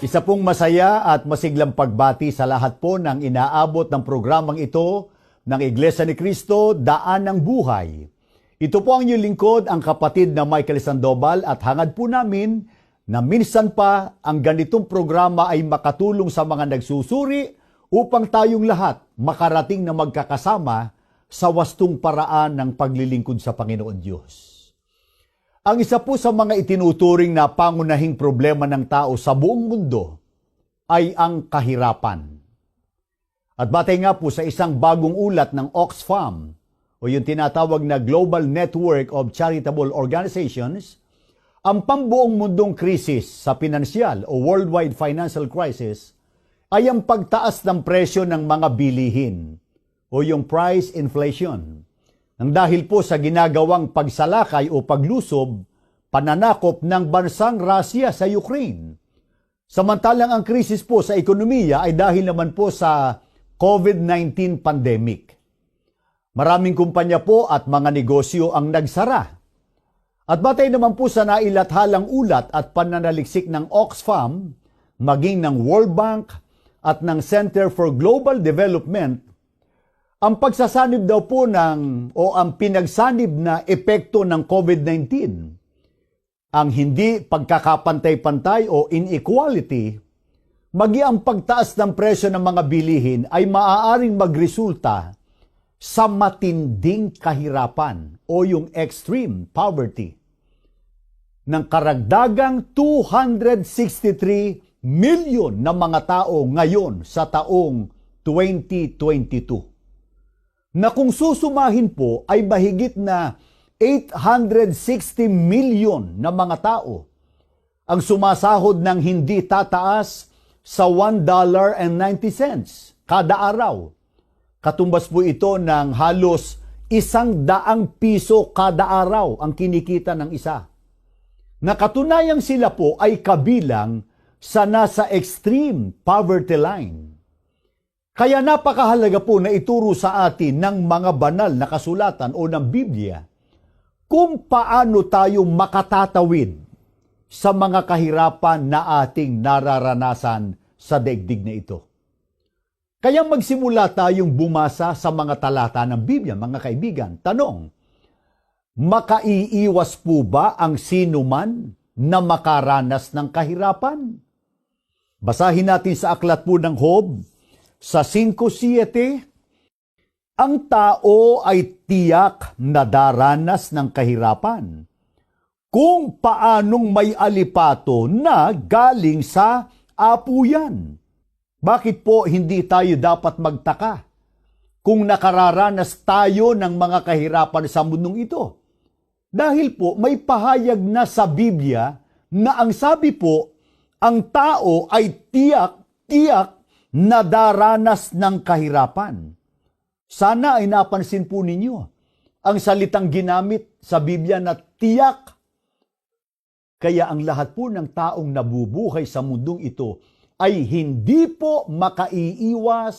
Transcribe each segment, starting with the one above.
Isa pong masaya at masiglang pagbati sa lahat po ng inaabot ng programang ito ng Iglesia ni Cristo, Daan ng Buhay. Ito po ang inyong lingkod, ang kapatid na Michael Sandoval, at hangad po namin na minsan pa ang ganitong programa ay makatulong sa mga nagsusuri upang tayong lahat makarating na magkakasama sa wastong paraan ng paglilingkod sa Panginoon Diyos. Ang isa po sa mga itinuturing na pangunahing problema ng tao sa buong mundo ay ang kahirapan. At batay nga po sa isang bagong ulat ng Oxfam o yung tinatawag na Global Network of Charitable Organizations, ang pambuong mundong krisis sa pinansyal o worldwide financial crisis ay ang pagtaas ng presyo ng mga bilihin o yung price inflation. Nang dahil po sa ginagawang pagsalakay o paglusob, pananakop ng bansang Russia sa Ukraine. Samantalang ang krisis po sa ekonomiya ay dahil naman po sa COVID-19 pandemic. Maraming kumpanya po at mga negosyo ang nagsara. At batay naman po sa nailathalang ulat at pananaliksik ng Oxfam, maging ng World Bank at ng Center for Global Development, ang pagsasanib daw po ang pinagsanib na epekto ng COVID-19, ang hindi pagkakapantay-pantay o inequality, magi ang pagtaas ng presyo ng mga bilihin ay maaaring magresulta sa matinding kahirapan o yung extreme poverty ng karagdagang 263 million na mga tao ngayon sa taong 2022. Na kung susumahin po ay mahigit na 860 million na mga tao ang sumasahod ng hindi tataas sa $1.90 kada araw. Katumbas po ito ng halos 100 piso kada araw ang kinikita ng isa. Nakatunayang sila po ay kabilang sa nasa extreme poverty line. Kaya napakahalaga po na ituro sa atin ng mga banal na kasulatan o ng Biblia kung paano tayo makatatawid sa mga kahirapan na ating nararanasan sa daigdig na ito. Kaya magsimula tayong bumasa sa mga talata ng Biblia, mga kaibigan. Tanong, makaiiwas po ba ang sinuman na makaranas ng kahirapan? Basahin natin sa aklat po ng Job, sa 5:7, ang tao ay tiyak na daranas ng kahirapan kung paanong may alipato na galing sa apuyan. Bakit po hindi tayo dapat magtaka kung nakararanas tayo ng mga kahirapan sa mundong ito? Dahil po may pahayag na sa Biblia na ang sabi po, ang tao ay tiyak na daranas ng kahirapan. Sana ay napansin po ninyo ang salitang ginamit sa Biblia na tiyak. Kaya ang lahat po ng taong nabubuhay sa mundong ito ay hindi po makaiiwas,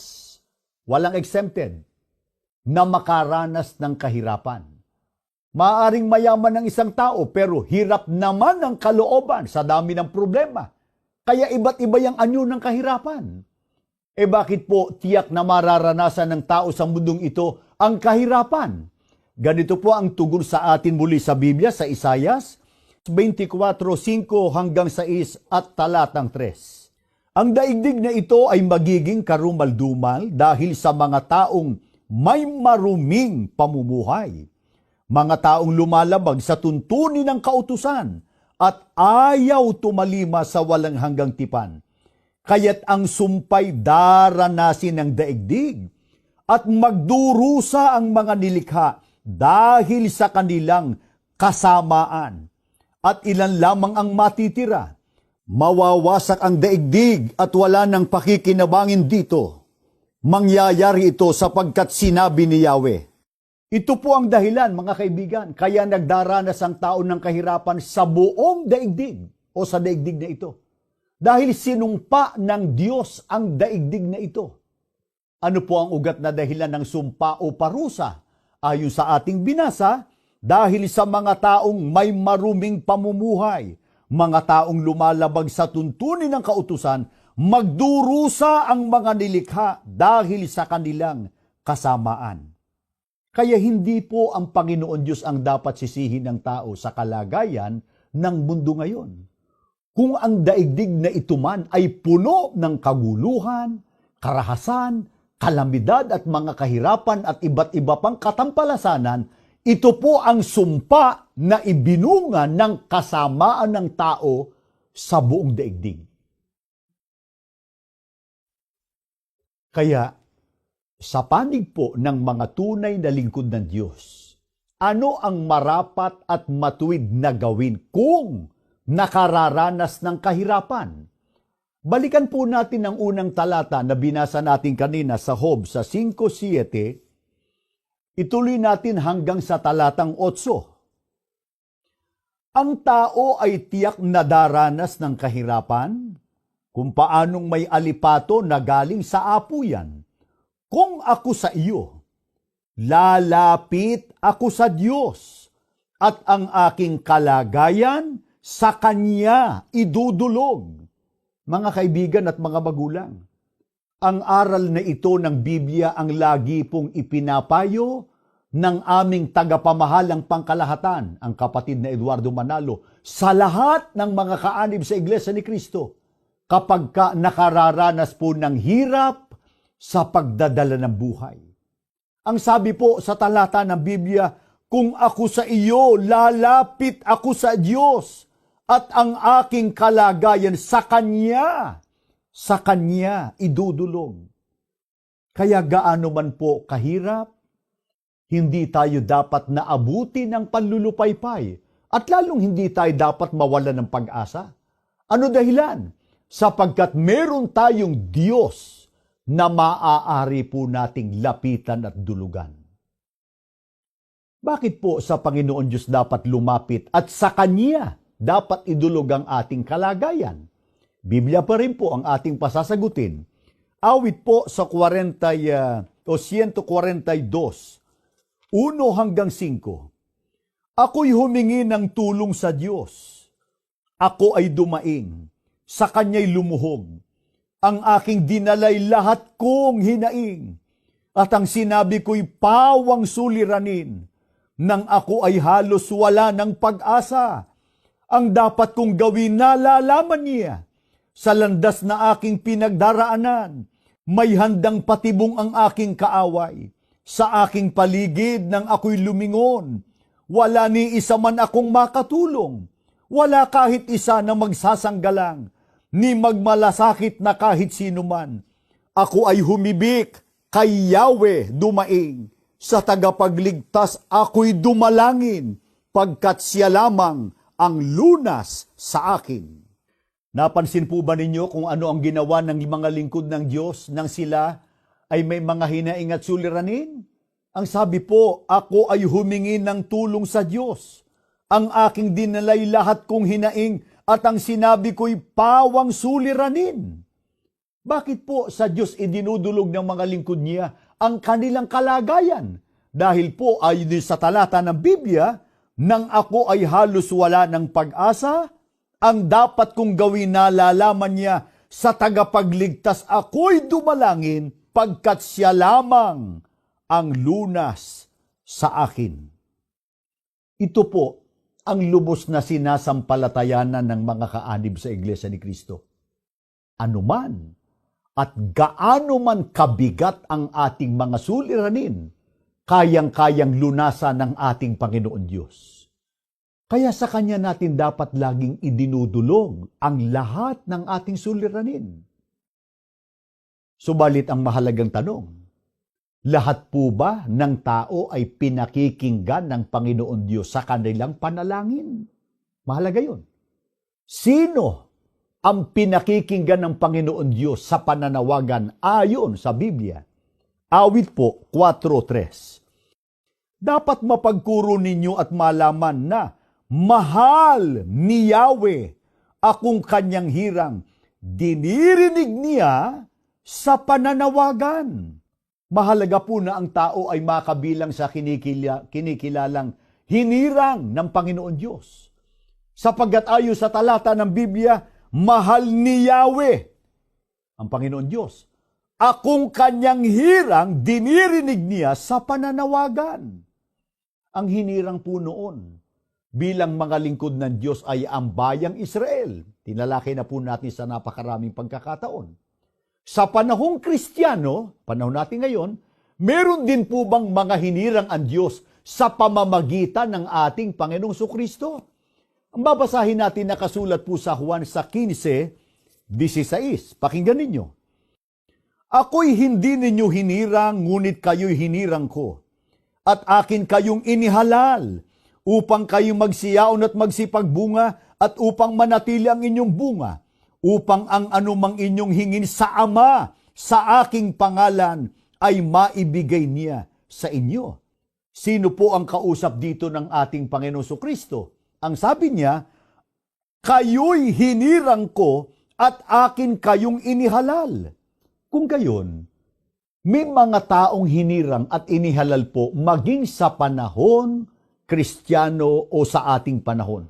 walang exempted, na makaranas ng kahirapan. Maaaring mayaman ng isang tao pero hirap naman ang kalooban sa dami ng problema. Kaya iba't iba yung anyo ng kahirapan. Bakit po tiyak na mararanasan ng tao sa mundong ito ang kahirapan? Ganito po ang tugon sa atin muli sa Biblia sa Isaias 24:5 hanggang 6 at talatang 3. Ang daigdig na ito ay magiging karumal-dumal dahil sa mga taong may maruming pamumuhay. Mga taong lumalabag sa tuntunin ng kautusan at ayaw tumalima sa walang hanggang tipan. Kaya't ang sumpay daranasin ng daigdig at magdurusa ang mga nilikha dahil sa kanilang kasamaan. At ilan lamang ang matitira. Mawawasak ang daigdig at wala nang pakikinabangin dito. Mangyayari ito sapagkat sinabi ni Yahweh. Ito po ang dahilan, mga kaibigan, kaya nagdaranas ang tao ng kahirapan sa buong daigdig o sa daigdig na ito. Dahil sinumpa ng Diyos ang daigdig na ito. Ano po ang ugat na dahilan ng sumpa o parusa? Ayon sa ating binasa, dahil sa mga taong may maruming pamumuhay, mga taong lumalabag sa tuntunin ng kautusan, magdurusa ang mga nilikha dahil sa kanilang kasamaan. Kaya hindi po ang Panginoon Diyos ang dapat sisihin ng tao sa kalagayan ng mundo ngayon. Kung ang daigdig na ito man ay puno ng kaguluhan, karahasan, kalamidad at mga kahirapan at iba't iba pang katampalasanan, ito po ang sumpa na ibinunga ng kasamaan ng tao sa buong daigdig. Kaya, sa panig po ng mga tunay na lingkod ng Diyos, ano ang marapat at matuwid na gawin kung nakararanas ng kahirapan? Balikan po natin ang unang talata na binasa natin kanina sa Job sa 5:7. Ituloy natin hanggang sa talatang 8. Ang tao ay tiyak na daranas ng kahirapan, kung paanong may alipato na galing sa apuyan. Kung ako sa iyo, lalapit ako sa Diyos, at ang aking kalagayan sa Kanya idudulog. Mga kaibigan at mga magulang, ang aral na ito ng Biblia ang lagi pong ipinapayo ng aming tagapamahalang pangkalahatan, ang kapatid na Eduardo Manalo, sa lahat ng mga kaanib sa Iglesia ni Cristo, kapag nakararanas po ng hirap sa pagdadala ng buhay. Ang sabi po sa talata ng Biblia, kung ako sa iyo, lalapit ako sa Diyos, at ang aking kalagayan sa Kanya idudulog. Kaya gaano man po kahirap, hindi tayo dapat naabuti ng panlulupaypay, at lalong hindi tayo dapat mawalan ng pag-asa. Ano dahilan? Sapagkat meron tayong Diyos na maaari po nating lapitan at dulugan. Bakit po sa Panginoon Diyos dapat lumapit at sa Kanya dapat idulog ang ating kalagayan? Biblia pa rin po ang ating pasasagutin. Awit po sa 142, 1-5. Ako'y humingi ng tulong sa Diyos. Ako ay dumaing, sa Kanya'y lumuhog. Ang aking dinalay lahat kong hinaing, at ang sinabi ko'y pawang suliranin, nang ako ay halos wala ng pag-asa. Ang dapat kong gawin nalalaman niya, sa landas na aking pinagdaraanan, may handang patibong ang aking kaaway. Sa aking paligid nang ako'y lumingon, wala ni isa man akong makatulong, wala kahit isa na magsasanggalang, ni magmalasakit na kahit sino man. Ako ay humibik, kay Yahweh dumaing. Sa tagapagligtas ako'y dumalangin, pagkat siya lamang ang lunas sa akin. Napansin po ba ninyo kung ano ang ginawa ng mga lingkod ng Diyos nang sila ay may mga hinaing at suliranin? Ang sabi po, ako ay humingi ng tulong sa Diyos. Ang aking dinalay lahat kong hinaing, at ang sinabi ko'y pawang suliranin. Bakit po sa Diyos idinudulog ng mga lingkod niya ang kanilang kalagayan? Dahil po ayon sa talata ng Biblia, nang ako ay halos wala ng pag-asa, ang dapat kong gawin nalalaman niya, sa tagapagligtas ako'y dumalangin, pagkat siya lamang ang lunas sa akin. Ito po ang lubos na sinasampalatayanan ng mga kaanib sa Iglesia ni Cristo. Anuman at gaano man kabigat ang ating mga suliranin, kayang-kayang lunasan ng ating Panginoon Diyos. Kaya sa Kanya natin dapat laging idinudulog ang lahat ng ating suliranin. Subalit ang mahalagang tanong, lahat po ba ng tao ay pinakikinggan ng Panginoon Diyos sa kanilang panalangin? Mahalaga yun. Sino ang pinakikinggan ng Panginoon Diyos sa pananawagan ayon sa Biblia? Awit po 4:3. Dapat mapagkuro ninyo at malaman na mahal ni Yahweh akong kanyang hirang, dinirinig niya sa pananawagan. Mahalaga po na ang tao ay makabilang sa kinikilalang hinirang ng Panginoon Diyos. Sapagkat ayon sa talata ng Biblia, mahal ni Yahweh, ang Panginoon Diyos, akong kanyang hirang dinirinig niya sa pananawagan. Ang hinirang po noon bilang mga lingkod ng Diyos ay ang bayang Israel. Tinalakay na po natin sa napakaraming pagkakataon. Sa panahong Kristiyano, panahon natin ngayon, meron din po bang mga hinirang ang Diyos sa pamamagitan ng ating Panginoong Kristo? Ang babasahin natin nakasulat po sa Juan sa 15:16. Pakinggan ninyo. Ako'y hindi ninyo hinirang, ngunit kayo'y hinirang ko. At akin kayong inihalal, upang kayong magsiyaon at magsipagbunga, at upang manatili ang inyong bunga, upang ang anumang inyong hingin sa Ama, sa aking pangalan, ay maibigay niya sa inyo. Sino po ang kausap dito ng ating Panginoon Kristo? Ang sabi niya, kayo'y hinirang ko at akin kayong inihalal. Kung gayon, may mga taong hinirang at inihalal po maging sa panahon Kristiyano o sa ating panahon.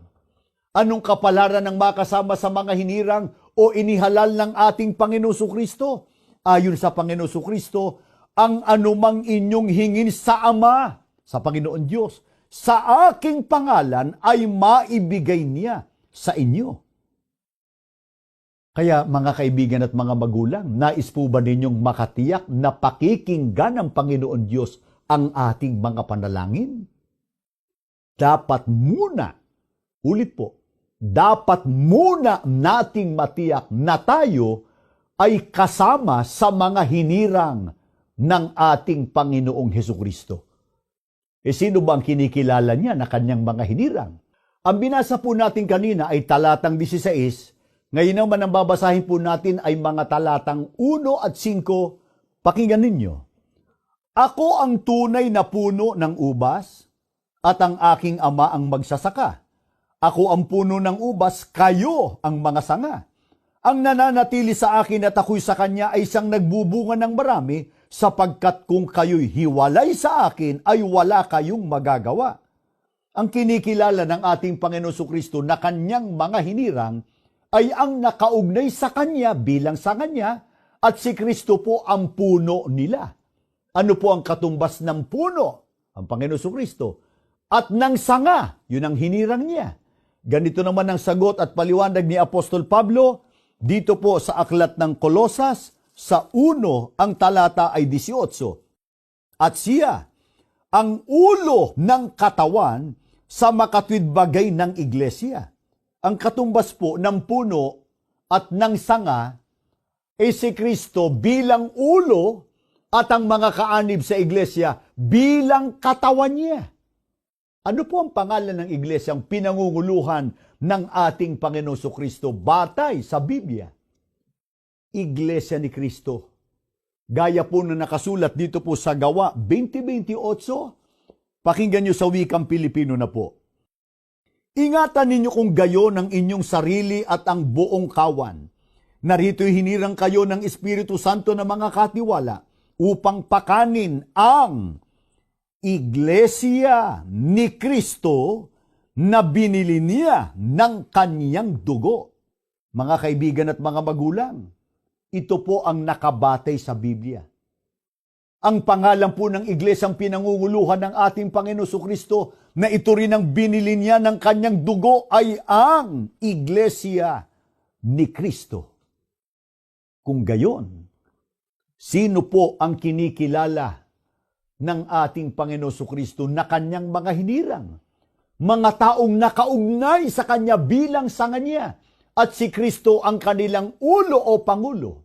Anong kapalaran ng makasama sa mga hinirang o inihalal ng ating Panginoon Kristo? Ayon sa Panginoon Kristo, ang anumang inyong hingin sa Ama, sa Panginoon Diyos, sa aking pangalan ay maibigay niya sa inyo. Kaya mga kaibigan at mga magulang, nais po ba ninyong makatiyak na pakikinggan ng Panginoon Diyos ang ating mga panalangin? Dapat muna, ulit po, dapat muna nating matiyak na tayo ay kasama sa mga hinirang ng ating Panginoong Hesukristo. Sino ba ang kinikilala niya na kanyang mga hinirang? Ang binasa po natin kanina ay talatang 16. Ngayon naman ang babasahin po natin ay mga talatang 1 at 5. Pakinggan ninyo. Ako ang tunay na puno ng ubas at ang aking ama ang magsasaka. Ako ang puno ng ubas, kayo ang mga sanga. Ang nananatili sa akin at ako'y sa kanya ay siyang nagbubunga ng marami, sapagkat kung kayo'y hiwalay sa akin ay wala kayong magagawa. Ang kinikilala ng ating Panginoon Kristo na kanyang mga hinirang ay ang nakaugnay sa kanya bilang sanga niya, at si Kristo po ang puno nila. Ano po ang katumbas ng puno? Ang Panginoon Kristo. At ng sanga, yun ang hinirang niya. Ganito naman ang sagot at paliwanag ni Apostol Pablo dito po sa aklat ng Kolosas sa 1 ang talata ay 18. At siya ang ulo ng katawan sa makatwid bagay ng iglesia. Ang katumbas po ng puno at ng sanga ay si Kristo bilang ulo at ang mga kaanib sa iglesia bilang katawan niya. Ano po ang pangalan ng iglesyang pinangunguluhan ng ating Panginoon Kristo batay sa Biblia? Iglesia ni Kristo. Gaya po na nakasulat dito po sa Gawa 20:28, pakinggan nyo sa wikang Pilipino na po. Ingatan ninyo kung gayon ang inyong sarili at ang buong kawan. Narito'y hinirang kayo ng Espiritu Santo na mga katiwala upang pakanin ang Iglesia ni Kristo na binili niya ng kanyang dugo. Mga kaibigan at mga magulang, ito po ang nakabatay sa Biblia. Ang pangalan po ng iglesyang pinangunguluhan ng ating Panginoon Kristo na ito rin ang binili niya ng kanyang dugo ay ang Iglesia ni Kristo. Kung gayon, sino po ang kinikilala ng ating Panginoon Kristo na kanyang mga hinirang? Mga taong nakaugnay sa kanya bilang sanga niya, at si Kristo ang kanilang ulo o pangulo.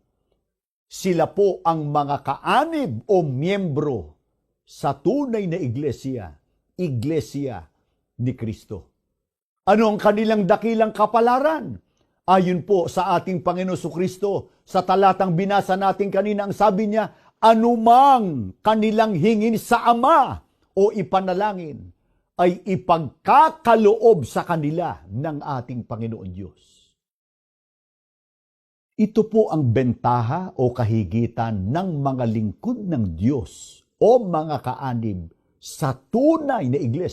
Sila po ang mga kaanib o miyembro sa tunay na iglesia, Iglesia ni Kristo. Ano ang kanilang dakilang kapalaran? Ayon po sa ating Panginoon Kristo, sa talatang binasa natin kanina, ang sabi niya, anumang kanilang hingin sa Ama o ipanalangin, ay ipagkakaloob sa kanila ng ating Panginoon Diyos. Ito po ang bentaha o kahigitan ng mga lingkod ng Diyos o mga kaanib sa tunay na iglesia.